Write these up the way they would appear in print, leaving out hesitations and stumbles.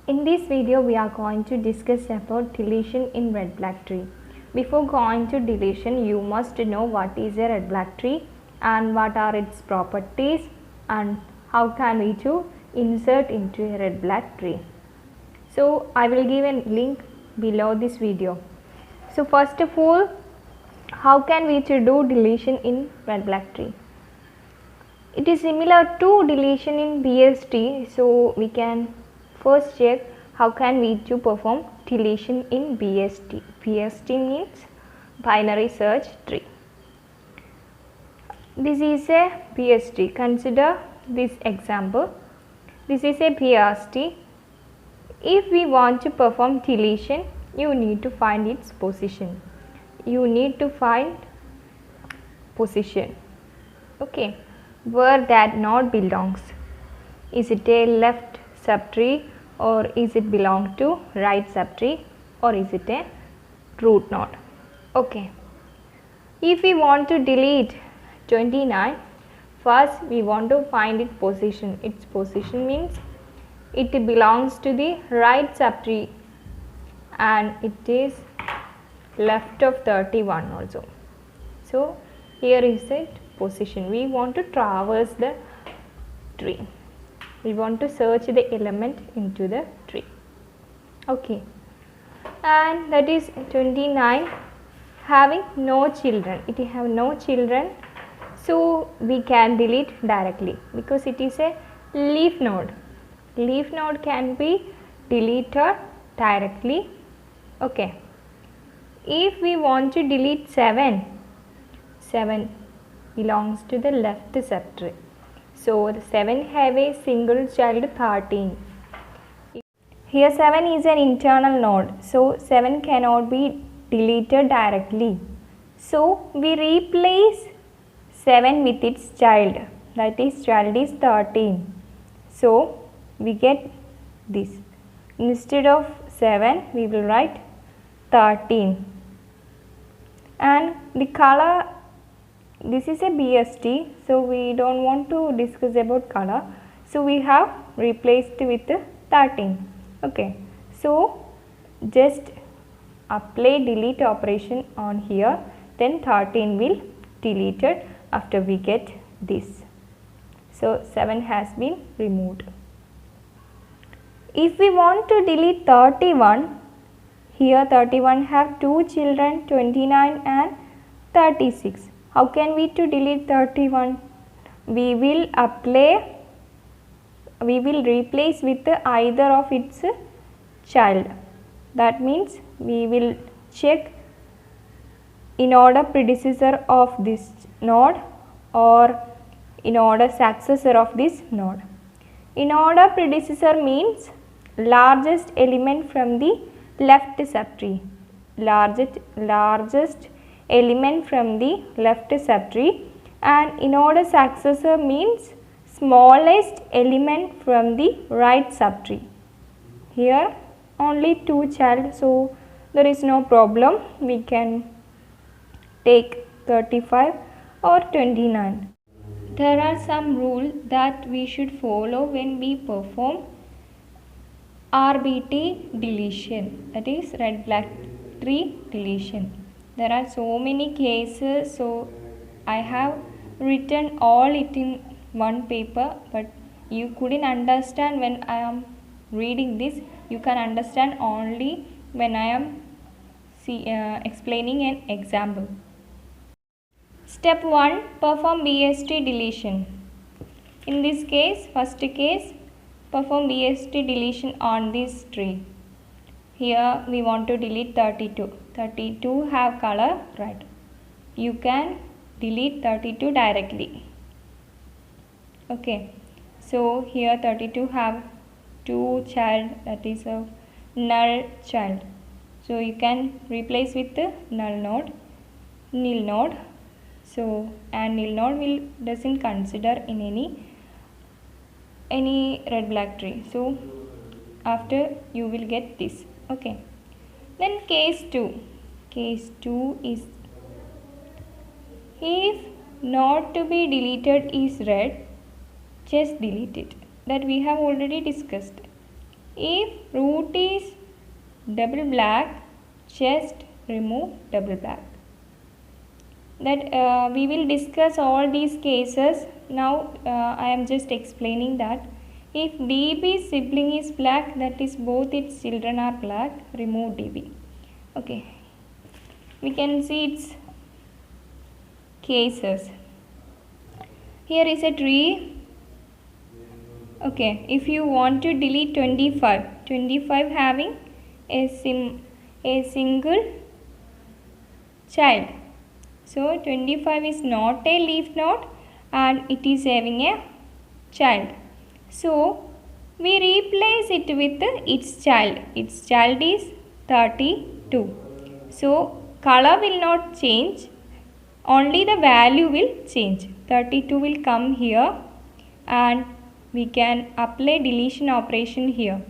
In this video we are going to discuss about deletion in red black tree. Before going to deletion, you must know what is a red black tree and what are its properties and how can we to insert into a red black tree. So I will give a link below this video. So first of all, how can we to do deletion in red black tree? It is similar to deletion in BST, so we can first check how can we to perform deletion in BST. BST means binary search tree. This is a BST. Consider this example. This is a BST. If we want to perform deletion, you need to find its position. You need to find position. Okay. Where that node belongs. Is it a left subtree or is it belong to right subtree or is it a root node? Okay. If we want to delete 29, first we want to find its position. Its position means it belongs to the right subtree and it is left of 31 also. So here is it position. We want to traverse the tree. We want to search the element into the tree. Okay. And that is 29 having no children. It have no children. So we can delete directly because it is a leaf node. Leaf node can be deleted directly. Okay. If we want to delete 7 belongs to the left subtree. So the 7 have a single child 13. Here 7 is an internal node. So 7 cannot be deleted directly. So we replace 7 with its child. That is child is 13. So we get this. Instead of 7 we will write 13. And the color, this is a BST, so we don't want to discuss about color. So we have replaced with 13. Okay. So just apply delete operation on here, then 13 will deleted after we get this. So 7 has been removed. If we want to delete 31, here 31 have two children 29 and 36. How can we to delete 31? We will replace with either of its child. That means we will check in order predecessor of this node or in order successor of this node. In order predecessor means largest element from the left subtree. Largest element from the left subtree, and in order successor means smallest element from the right subtree. Here only two child, so there is no problem. We can take 35 or 29. There are some rules that we should follow when we perform RBT deletion, that is red black tree deletion. There are so many cases, so I have written all it in one paper, but you couldn't understand when I am reading this. You can understand only when I am explaining an example. Step 1, perform BST deletion. In this case, first case, perform BST deletion on this tree. Here we want to delete 32. 32 have color red. You can delete 32 directly. Okay. So here 32 have two child, that is a null child. So you can replace with the null node, nil node. So and nil node will doesn't consider in any red black tree. So after you will get this. Okay. Then case 2. Case 2 is if not to be deleted is red, just delete it. That we have already discussed. If root is double black, just remove double black. That we will discuss all these cases. Now I am just explaining that if DB's sibling is black, that is both its children are black, remove DB. Okay, we can see its cases. Here is a tree. Okay, if you want to delete 25 having a single child. So 25 is not a leaf node and it is having a child. So we replace it with its child. Its child is 32. So color will not change, only the value will change. 32 will come here and we can apply deletion operation here.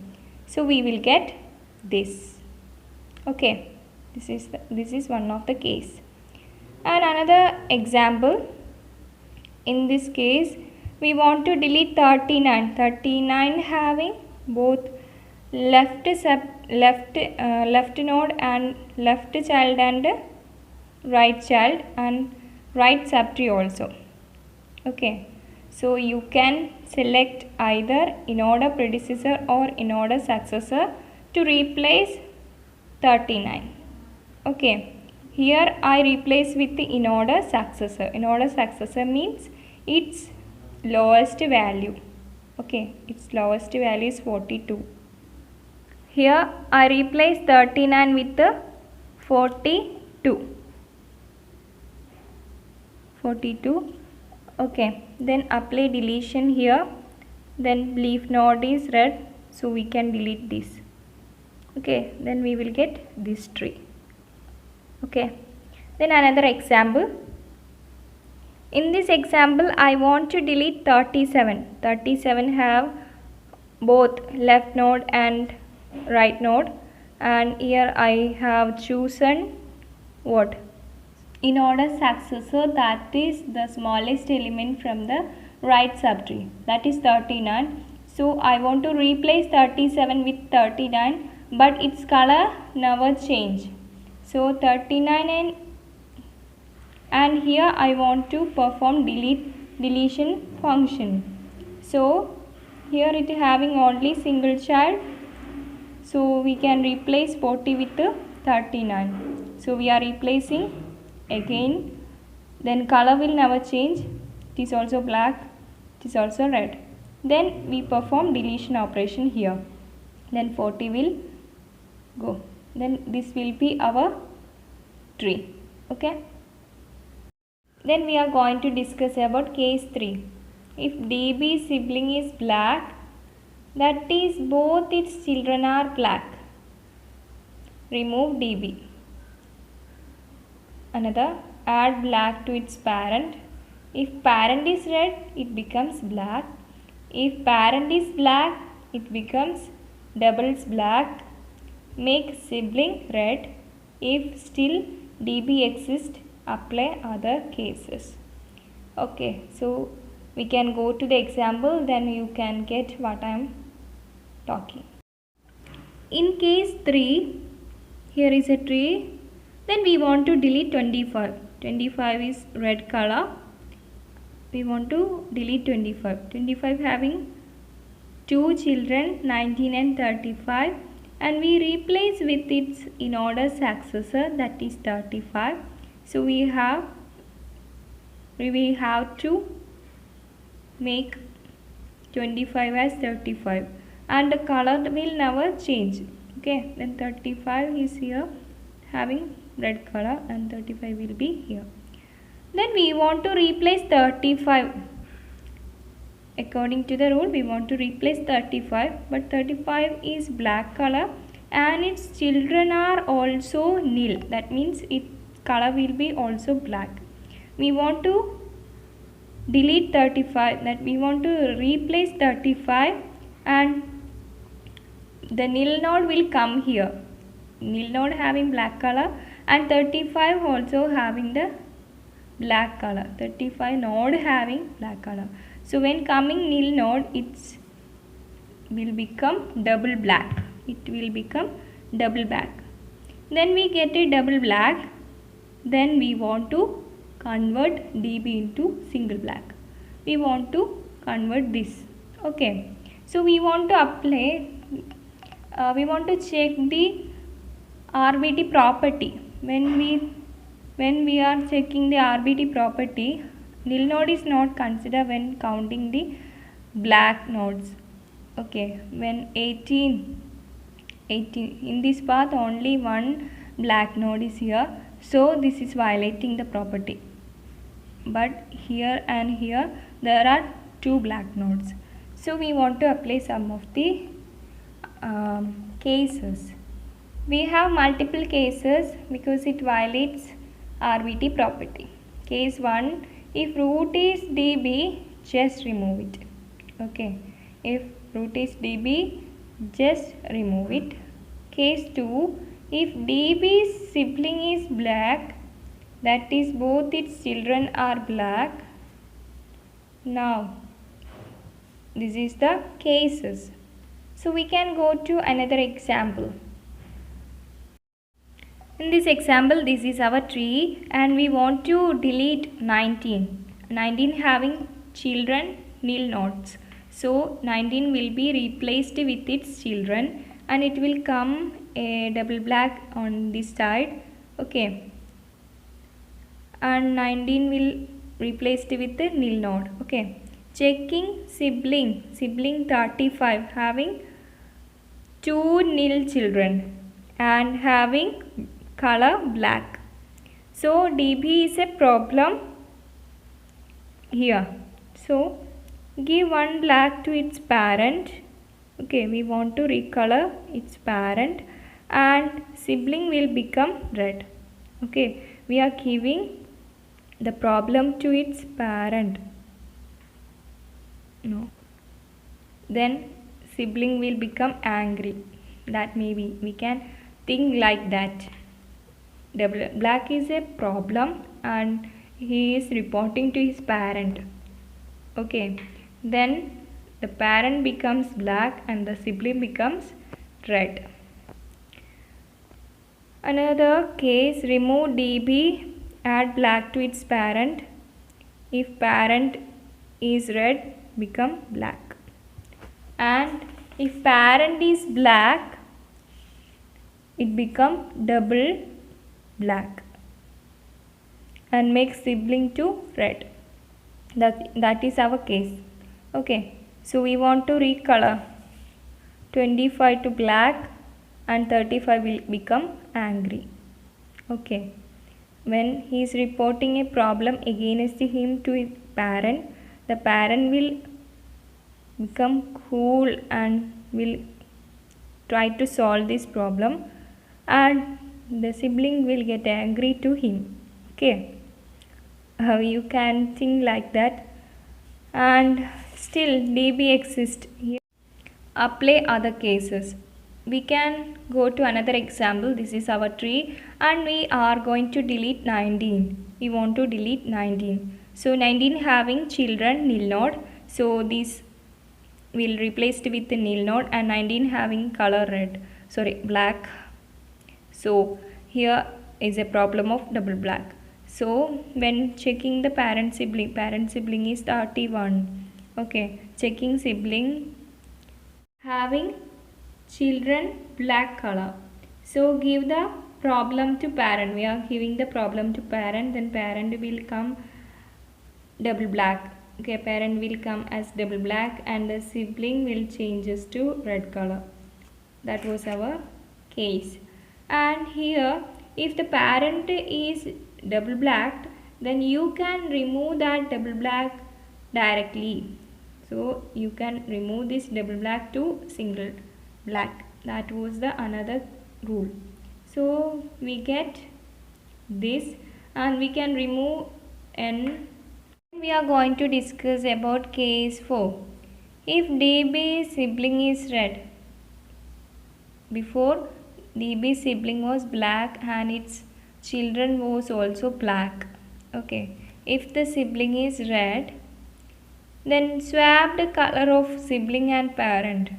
So we will get this. Okay, this is one of the case. And another example, in this case we want to delete 39 having both left node and left child and right child and right subtree also. Okay, so you can select either in-order predecessor or in-order successor to replace 39. Okay, here I replace with the in-order successor. In-order successor means its lowest value. Okay, its lowest value is 42. Here I replace 39 with the 42. Okay, then apply deletion here. Then leaf node is red, so we can delete this. Okay, then we will get this tree. Okay, then another example. In this example I want to delete 37. 37 have both left node and right node, and here I have chosen what? In-order successor, that is the smallest element from the right subtree, that is 39. So I want to replace 37 with 39, but its color never change. So 39 and here I want to perform deletion function. So here it is having only single child, so we can replace 40 with 39. So we are replacing again, then color will never change, it is also black, it is also red. Then we perform deletion operation here, then 40 will go, then this will be our tree. Okay, then we are going to discuss about case 3. If DB sibling is black, that is both its children are black, remove DB. Another, add black to its parent. If parent is red, it becomes black. If parent is black, it becomes doubles black. Make sibling red. If still DB exists, apply other cases. Okay, so we can go to the example, then you can get what I am talking. In case 3, here is a tree. Then we want to delete 25. 25 is red color. We want to delete 25. 25 having 2 children, 19 and 35, and we replace with its in-order successor, that is 35. So we have to make 25 as 35 and the color will never change. Okay, then 35 is here having red color and 35 will be here. Then we want to replace 35. According to the rule we want to replace 35, but 35 is black color and its children are also nil, that means its color will be also black. We want to delete 35, that we want to replace 35 and the nil node will come here. Nil node having black color and 35 also having the black color. 35 node having black color. So when coming nil node, its will become double black. It will become double black. Then we get a double black. Then we want to convert dB into single black. We want to convert this. Okay. So we want to apply. We want to check the RBT property. When we are checking the RBT property, nil node is not considered when counting the black nodes. Okay, when 18 in this path only one black node is here, so this is violating the property. But here and here there are two black nodes, so we want to apply some of the cases. We have multiple cases because it violates RBT property. Case 1, if root is dB, just remove it. Okay, if root is dB, just remove it. Case 2, if dB's sibling is black, that is both its children are black. Now, this is the cases. So we can go to another example. In this example, this is our tree and we want to delete 19. 19 having children, nil nodes. So 19 will be replaced with its children and it will come a double black on this side. Okay. And 19 will replaced with the nil node. Okay. Checking sibling 35 having 2 nil children and having color black. So dB is a problem here. So give one black to its parent. Okay, we want to recolor its parent and sibling will become red. Okay, we are giving the problem to its parent. No. Then sibling will become angry. That maybe we can think like that. Black is a problem and he is reporting to his parent. Okay, then the parent becomes black and the sibling becomes red. Another case, remove dB, add black to its parent. If parent is red, become black. And if parent is black, it become double black and make sibling to red. That is our case. Okay, so we want to recolor 25 to black and 35 will become angry. Okay, when he is reporting a problem against him to his parent, the parent will become cool and will try to solve this problem and the sibling will get angry to him. Okay, you can think like that and still dB exists here. Apply other cases. We can go to another example. This is our tree and we are going to delete 19. We want to delete 19. So 19 having children, nil node. So this will replace with the nil node and 19 having color black. So here is a problem of double black. So when checking the parent sibling is 31. Okay, checking sibling having children black color. So give the problem to parent. We are giving the problem to parent, then parent will come double black. Okay, parent will come as double black and the sibling will changes to red color. That was our case. And here if the parent is double black, then you can remove that double black directly. So you can remove this double black to single black. That was the another rule. So we get this and we can remove n. We are going to discuss about case 4. If dB sibling is red, before dB sibling was black and its children was also black. Okay, if the sibling is red, then swap the color of sibling and parent.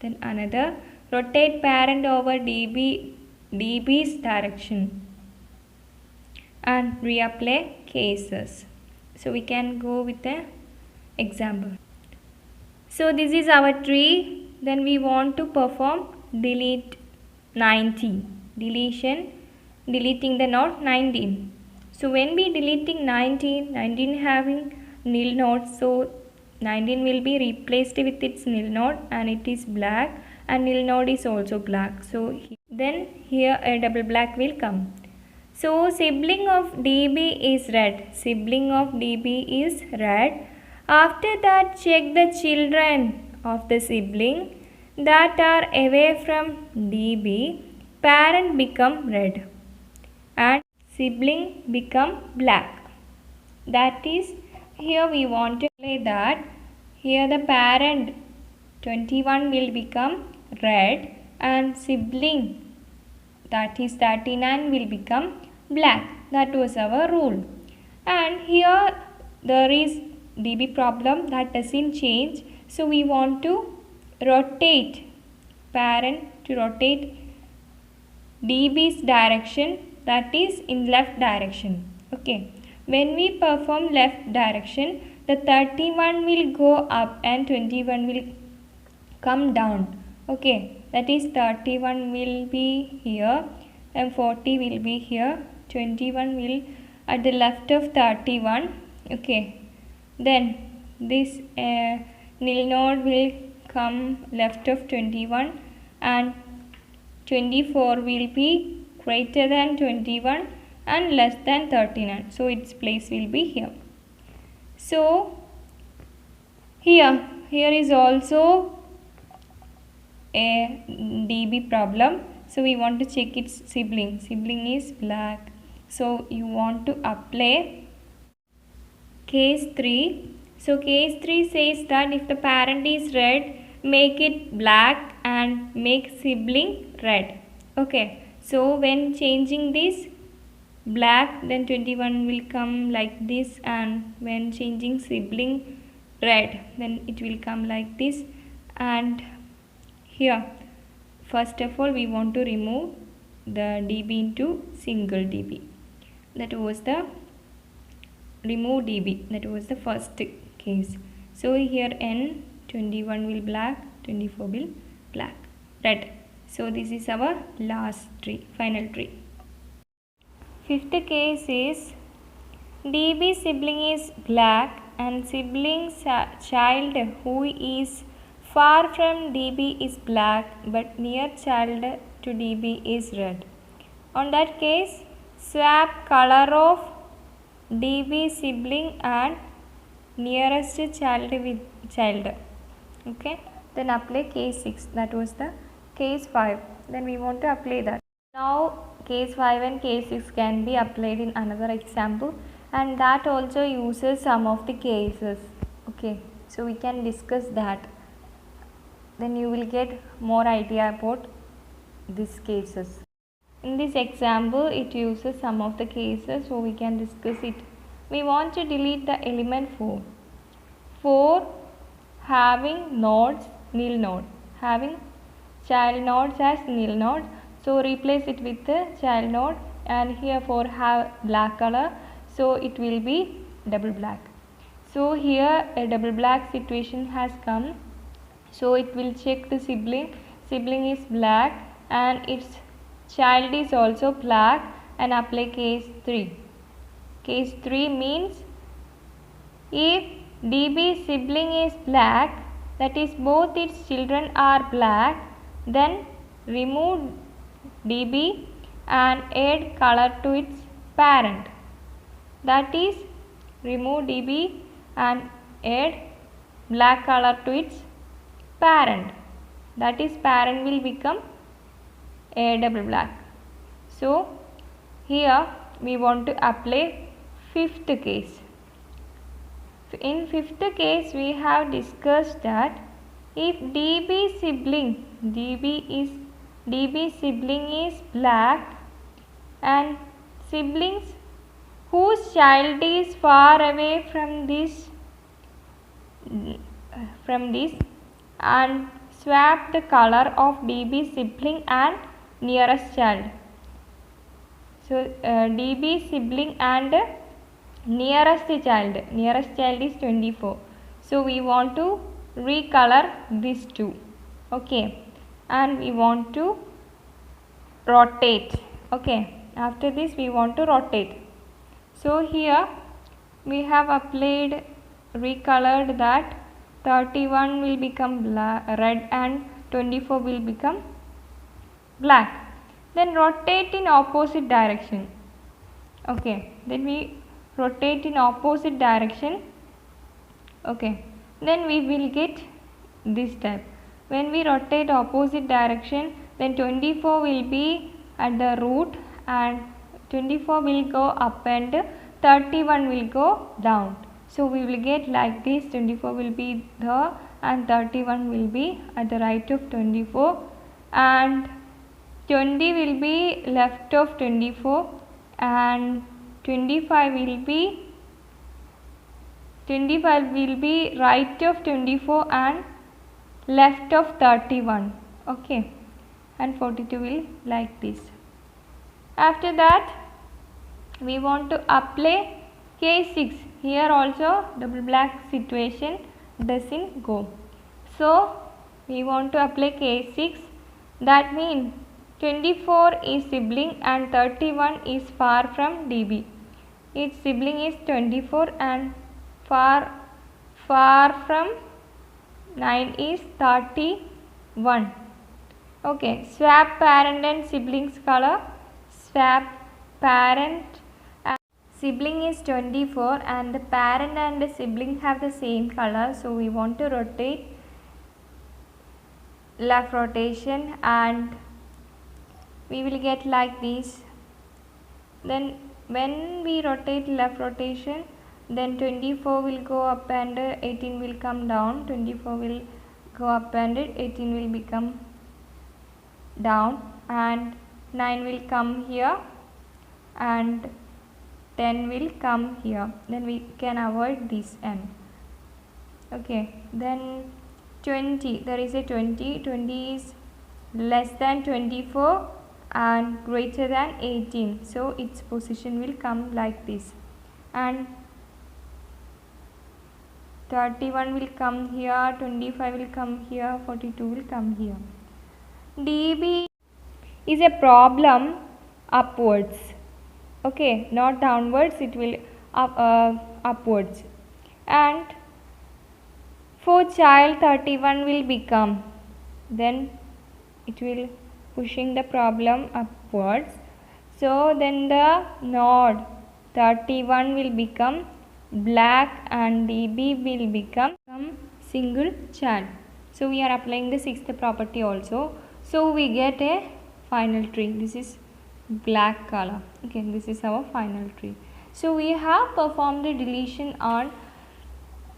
Then another, rotate parent over db's direction and reapply cases. So we can go with the example. So this is our tree. Then we want to perform delete 19, deleting the node 19. So when we deleting 19 having nil node, so 19 will be replaced with its nil node and it is black, and nil node is also black. So then here a double black will come. So sibling of db is red. Sibling of db is red. After that, check the children of the sibling that are away from db. Parent become red and sibling become black. That is, here we want to play that here the parent 21 will become red and sibling, that is 39, will become black. That was our rule. And here there is db problem that doesn't change, so we want to rotate parent to rotate db's direction, that is in left direction. Okay, when we perform left direction, the 31 will go up and 21 will come down. Okay, that is 31 will be here and 40 will be here. 21 will at the left of 31. Okay, then this nil node will come left of 21 and 24 will be greater than 21 and less than 39. So its place will be here. So here is also a db problem. So we want to check its sibling. Sibling is black. So you want to apply case 3. So case 3 says that if the parent is red, make it black and make sibling red. Okay, so when changing this black, then 21 will come like this, and when changing sibling red, then it will come like this. And here first of all we want to remove the db into single db. That was the remove db, that was the first case. So here n 21 will black, 24 will black, red. So this is our last tree, final tree. Fifth case is db sibling is black and sibling child who is far from db is black but near child to db is red. On that case, swap color of db sibling and nearest child with child. Okay, then apply case 6, that was the case 5. Then we want to apply that. Now case 5 and case 6 can be applied in another example, and that also uses some of the cases. Okay, so we can discuss that. Then you will get more idea about these cases. In this example, it uses some of the cases, so we can discuss it. We want to delete the element 4. 4 having nodes, nil node, having child nodes as nil nodes. So replace it with the child node, and here 4 have black color, so it will be double black. So here a double black situation has come. So it will check the sibling. Sibling is black and its child is also black, and apply case 3. Case 3 means if db sibling is black, that is both its children are black, then remove db and add color to its parent. That is, remove db and add black color to its parent. That is, parent will become a double black. So here we want to apply fifth case. In fifth case, we have discussed that if db sibling is black and siblings whose child is far away from this, and swap the color of DB sibling and nearest child. So DB sibling and nearest child is 24. So we want to recolor these two. Okay, and we want to rotate. Okay, after this we want to rotate. So here we have applied recolored that 31 will become red and 24 will become black. Then rotate in opposite direction. Okay, then we rotate in opposite direction. Okay, then we will get this type. When we rotate opposite direction, then 24 will be at the root and 24 will go up and 31 will go down. So we will get like this, 24 will be there and 31 will be at the right of 24 and 20 will be left of 24 and 25 will be right of 24 and left of 31. Okay, and 42 will like this. After that we want to apply K6. Here also double black situation doesn't go. So we want to apply K6. That means 24 is sibling and 31 is far from DB. Its sibling is 24 and far from 9 is 31. Okay, swap parent and siblings color. Swap parent and sibling is 24 and the parent and the sibling have the same color. So we want to rotate, left rotation, and we will get like this. Then when we rotate left rotation, then 24 will go up and 18 will come down. 24 will go up and 18 will become down and 9 will come here and 10 will come here. Then we can avoid this n. Okay, then 20, there is a 20 is less than 24 and greater than 18. So its position will come like this and 31 will come here, 25 will come here, 42 will come here. DB is a problem upwards. Okay, not downwards, it will upwards. And for child 31 will become, then it will pushing the problem upwards. So then the node 31 will become black and DB will become single child. So we are applying the sixth property also. So we get a final tree. This is black color. Okay, this is our final tree. So we have performed the deletion on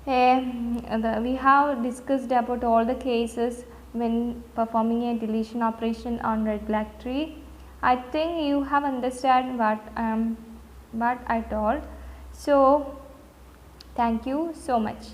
we have discussed about all the cases when performing a deletion operation on red black tree. I think you have understood what I told. So thank you so much.